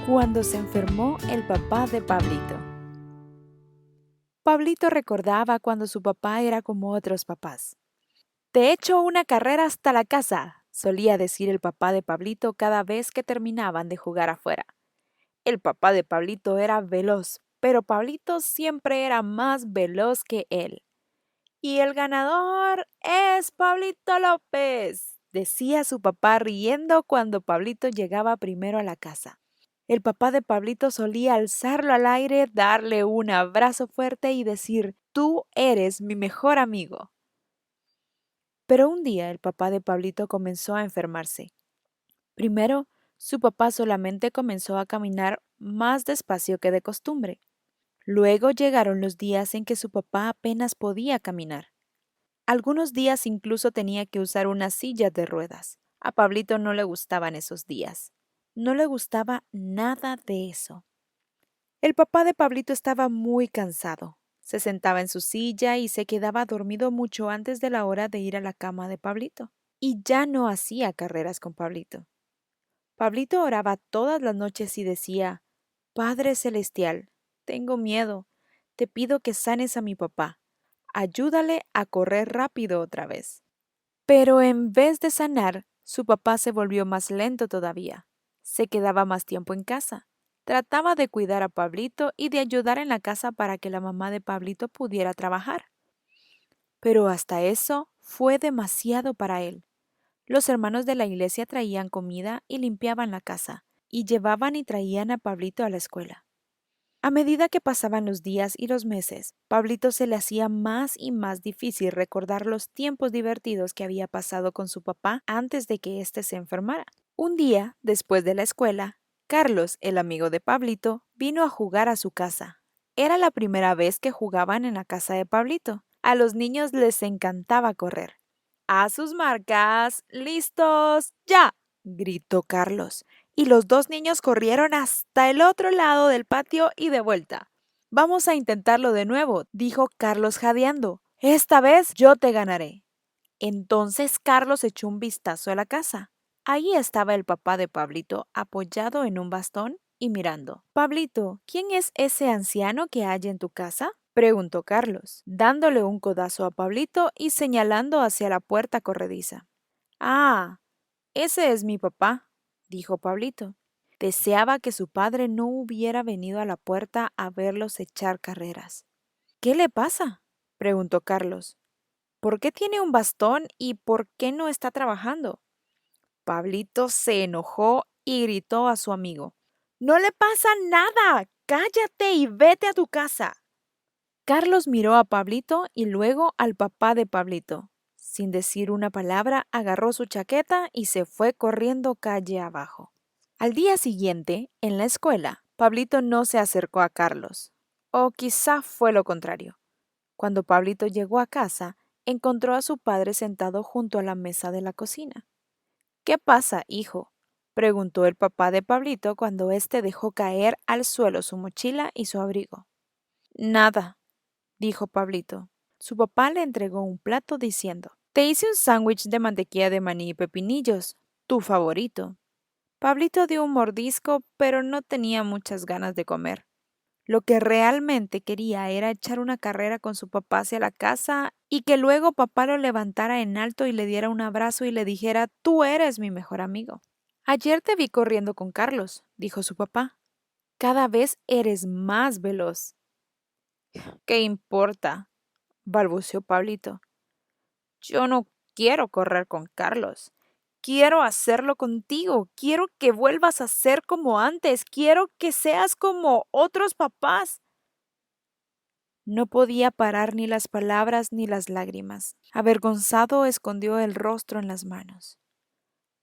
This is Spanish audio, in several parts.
Cuando se enfermó el papá de Pablito. Pablito recordaba cuando su papá era como otros papás. «Te echo una carrera hasta la casa», solía decir el papá de Pablito cada vez que terminaban de jugar afuera. El papá de Pablito era veloz, pero Pablito siempre era más veloz que él. «Y el ganador es Pablito López», decía su papá riendo cuando Pablito llegaba primero a la casa. El papá de Pablito solía alzarlo al aire, darle un abrazo fuerte y decir: «Tú eres mi mejor amigo». Pero un día el papá de Pablito comenzó a enfermarse. Primero, su papá solamente comenzó a caminar más despacio que de costumbre. Luego llegaron los días en que su papá apenas podía caminar. Algunos días incluso tenía que usar una silla de ruedas. A Pablito no le gustaban esos días. No le gustaba nada de eso. El papá de Pablito estaba muy cansado. Se sentaba en su silla y se quedaba dormido mucho antes de la hora de ir a la cama de Pablito. Y ya no hacía carreras con Pablito. Pablito oraba todas las noches y decía: «Padre Celestial, tengo miedo. Te pido que sanes a mi papá. Ayúdale a correr rápido otra vez». Pero en vez de sanar, su papá se volvió más lento todavía. Se quedaba más tiempo en casa. Trataba de cuidar a Pablito y de ayudar en la casa para que la mamá de Pablito pudiera trabajar. Pero hasta eso fue demasiado para él. Los hermanos de la iglesia traían comida y limpiaban la casa, y llevaban y traían a Pablito a la escuela. A medida que pasaban los días y los meses, Pablito se le hacía más y más difícil recordar los tiempos divertidos que había pasado con su papá antes de que éste se enfermara. Un día, después de la escuela, Carlos, el amigo de Pablito, vino a jugar a su casa. Era la primera vez que jugaban en la casa de Pablito. A los niños les encantaba correr. «A sus marcas, listos, ya», gritó Carlos, y los dos niños corrieron hasta el otro lado del patio y de vuelta. «Vamos a intentarlo de nuevo», dijo Carlos jadeando. «Esta vez yo te ganaré». Entonces Carlos echó un vistazo a la casa. Ahí estaba el papá de Pablito apoyado en un bastón y mirando. «Pablito, ¿quién es ese anciano que hay en tu casa?», preguntó Carlos, dándole un codazo a Pablito y señalando hacia la puerta corrediza. «Ah, ese es mi papá», dijo Pablito. Deseaba que su padre no hubiera venido a la puerta a verlos echar carreras. «¿Qué le pasa?», preguntó Carlos. «¿Por qué tiene un bastón y por qué no está trabajando?». Pablito se enojó y gritó a su amigo: «¡No le pasa nada! ¡Cállate y vete a tu casa!». Carlos miró a Pablito y luego al papá de Pablito. Sin decir una palabra, agarró su chaqueta y se fue corriendo calle abajo. Al día siguiente, en la escuela, Pablito no se acercó a Carlos. O quizá fue lo contrario. Cuando Pablito llegó a casa, encontró a su padre sentado junto a la mesa de la cocina. «¿Qué pasa, hijo?», preguntó el papá de Pablito cuando éste dejó caer al suelo su mochila y su abrigo. «Nada», dijo Pablito. Su papá le entregó un plato diciendo: «Te hice un sándwich de mantequilla de maní y pepinillos, tu favorito». Pablito dio un mordisco, pero no tenía muchas ganas de comer. Lo que realmente quería era echar una carrera con su papá hacia la casa y que luego papá lo levantara en alto y le diera un abrazo y le dijera: «Tú eres mi mejor amigo». «Ayer te vi corriendo con Carlos», dijo su papá. «Cada vez eres más veloz». «¿Qué importa?», balbuceó Pablito. «Yo no quiero correr con Carlos. Quiero hacerlo contigo. Quiero que vuelvas a ser como antes. Quiero que seas como otros papás». No podía parar ni las palabras ni las lágrimas. Avergonzado, escondió el rostro en las manos.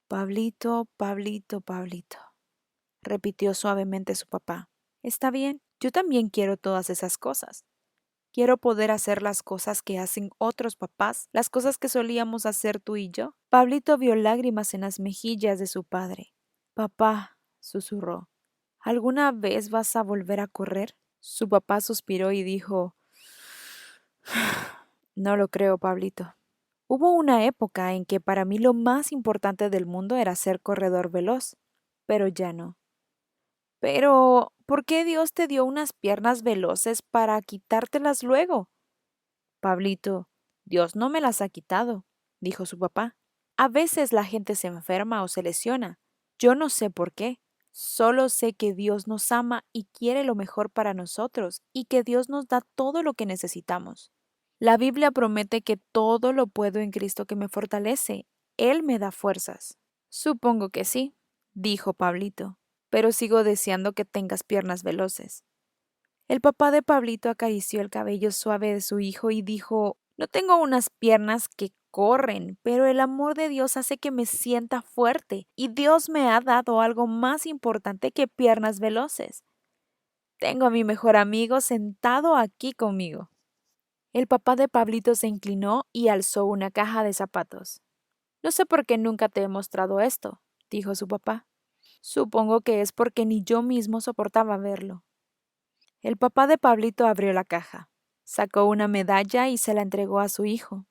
«Pablito, Pablito, Pablito», repitió suavemente su papá. «Está bien, yo también quiero todas esas cosas. Quiero poder hacer las cosas que hacen otros papás, las cosas que solíamos hacer tú y yo». Pablito vio lágrimas en las mejillas de su padre. «Papá», susurró, «¿alguna vez vas a volver a correr?». Su papá suspiró y dijo: «No lo creo, Pablito. Hubo una época en que para mí lo más importante del mundo era ser corredor veloz, pero ya no». Pero, ¿por qué Dios te dio unas piernas veloces para quitártelas luego? Pablito, Dios no me las ha quitado, dijo su papá. A veces la gente se enferma o se lesiona. Yo no sé por qué. Solo sé que Dios nos ama y quiere lo mejor para nosotros y que Dios nos da todo lo que necesitamos. La Biblia promete que todo lo puedo en Cristo que me fortalece. Él me da fuerzas. Supongo que sí, dijo Pablito, pero sigo deseando que tengas piernas veloces. El papá de Pablito acarició el cabello suave de su hijo y dijo, no tengo unas piernas que corren, pero el amor de Dios hace que me sienta fuerte y Dios me ha dado algo más importante que piernas veloces. Tengo a mi mejor amigo sentado aquí conmigo. El papá de Pablito se inclinó y alzó una caja de zapatos. No sé por qué nunca te he mostrado esto, dijo su papá. Supongo que es porque ni yo mismo soportaba verlo. El papá de Pablito abrió la caja, sacó una medalla y se la entregó a su hijo.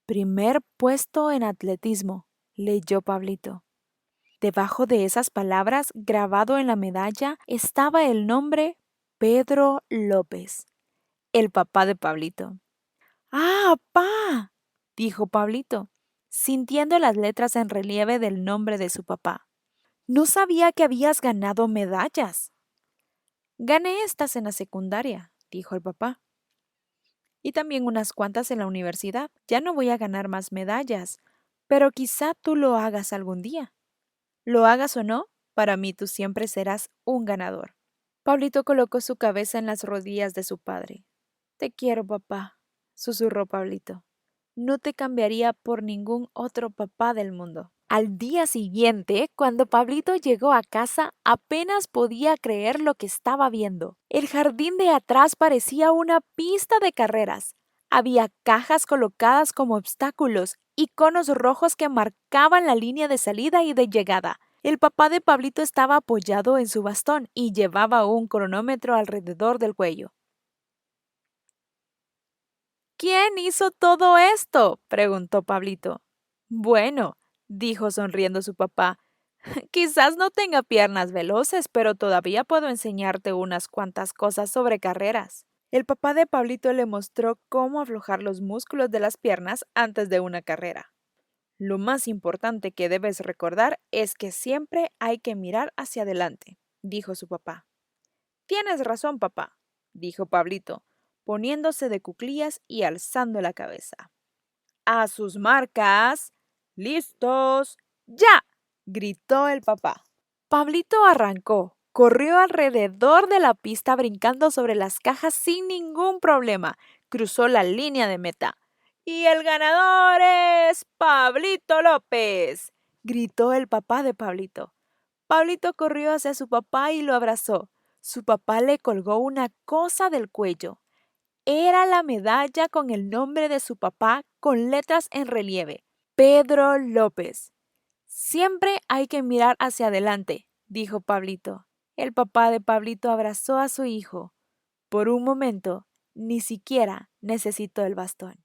Primer puesto en atletismo, leyó Pablito. Debajo de esas palabras, grabado en la medalla, estaba el nombre Pedro López, el papá de Pablito. ¡Ah, pa! dijo Pablito, sintiendo las letras en relieve del nombre de su papá. No sabía que habías ganado medallas. Gané estas en la secundaria, dijo el papá. Y también unas cuantas en la universidad. Ya no voy a ganar más medallas, pero quizá tú lo hagas algún día. Lo hagas o no, para mí tú siempre serás un ganador. Pablito colocó su cabeza en las rodillas de su padre. Te quiero, papá, susurró Pablito. No te cambiaría por ningún otro papá del mundo. Al día siguiente, cuando Pablito llegó a casa, apenas podía creer lo que estaba viendo. El jardín de atrás parecía una pista de carreras. Había cajas colocadas como obstáculos y conos rojos que marcaban la línea de salida y de llegada. El papá de Pablito estaba apoyado en su bastón y llevaba un cronómetro alrededor del cuello. ¿Quién hizo todo esto? Preguntó Pablito. Bueno, dijo sonriendo su papá, quizás no tenga piernas veloces, pero todavía puedo enseñarte unas cuantas cosas sobre carreras. El papá de Pablito le mostró cómo aflojar los músculos de las piernas antes de una carrera. Lo más importante que debes recordar es que siempre hay que mirar hacia adelante, dijo su papá. Tienes razón, papá, dijo Pablito, poniéndose de cuclillas y alzando la cabeza. A sus marcas. ¡Listos! ¡Ya! Gritó el papá. Pablito arrancó, corrió alrededor de la pista brincando sobre las cajas sin ningún problema. Cruzó la línea de meta. ¡Y el ganador es Pablito López! Gritó el papá de Pablito. Pablito corrió hacia su papá y lo abrazó. Su papá le colgó una cosa del cuello. Era la medalla con el nombre de su papá con letras en relieve. Pedro López. Siempre hay que mirar hacia adelante, dijo Pablito. El papá de Pablito abrazó a su hijo. Por un momento, ni siquiera necesitó el bastón.